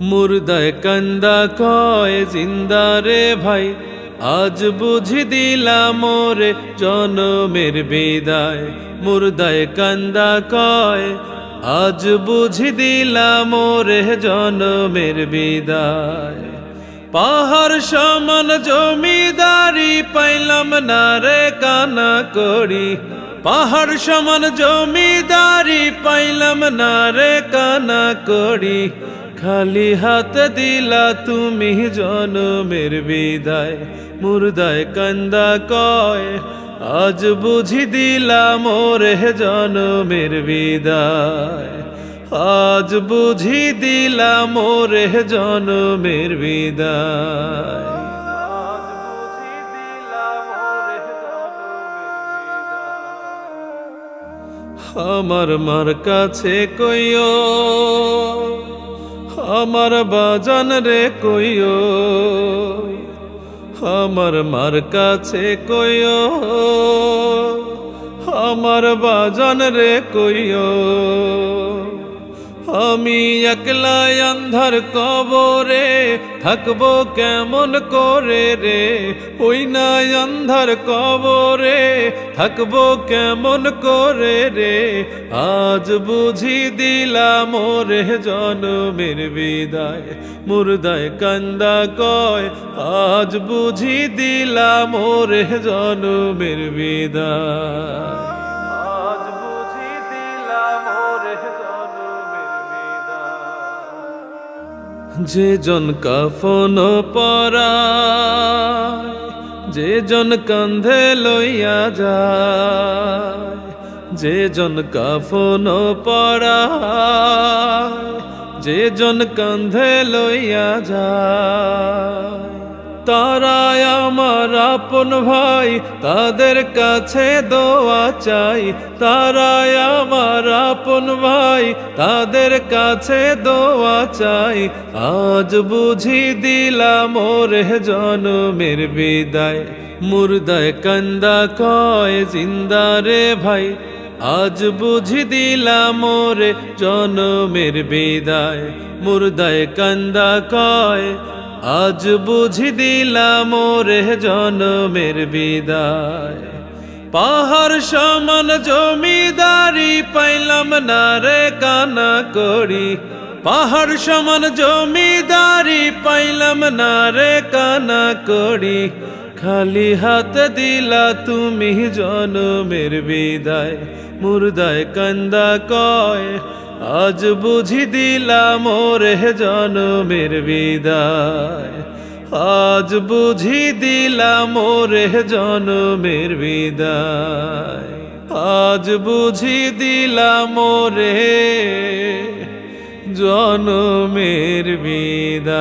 মুর্দায় কান্দা কয় জিন্দা রে ভাই, আজ বুঝি দিলাম মোরে জনমের বিদায়। মুর্দায় কান্দা কয় আজ বুঝি দিলাম মোরে জনমের বিদায়। পাহাড় সমান জমিদারি পাইলাম না রে কানা করি, পাহাড় সমান জমিদারি পাইলাম না রে কানা করি। খালি হাত দিলা তুমি জনমের বিদায়। মুর্দায় কান্দা কয় আজ বুঝি দিলাম মোরে জনমের বিদায়। আজ বুঝি দিলাম মোরে জনমের বিদায়। আমার মার কাছে কইও, আমার বাজান রে কইও, আমার মার কাছে কইও, আমার বাজান রে কইও। আমি একলা আন্ধার কবরে থাকবো কেমন করে রে, ওই না আন্ধার কবরে থাকবো কেমন করে রে। আজ বুঝি দিলাম মোরে জনমের বিদায়। মুর্দায় কান্দা কয় আজ বুঝি দিলাম মোরে জনমের বিদায়। যে জন কাফন পরায়, যে জন কান্ধে লইয়া যায়, যে জন কাফন পরায়, যে জন কান্ধে লইয়া যায়। তারাই আমার আপন ভাই, তাদের কাছে দোয়া চাই। তারাই আমার আপন ভাই, তাদের কাছে দোয়া চাই। আজ বুঝি দিলাম মোরে জনমের বিদায়। মুর্দায় কান্দা কয় জিন্দা রে ভাই, আজ বুঝি দিলাম মোরে জনমের বিদায়। মুর্দায় কান্দা কয় আজ বুঝি দিলাম মোরে জনমের বিদায়। পাহাড় সমান জমিদারি পাইলাম না রে কানা করি, পাহাড় সমান জমিদারি পাইলাম না রে কানা করি। খালি হাত দিলা তুমি জনমের বিদায়। মুর্দায় কান্দা কয় আজ বুঝি দিলাম মোরে জনমের বিদায়। আজ বুঝি দিলাম মোরে জনমের বিদায়। আজ বুঝি দিলাম মোরে জনমের বিদায়।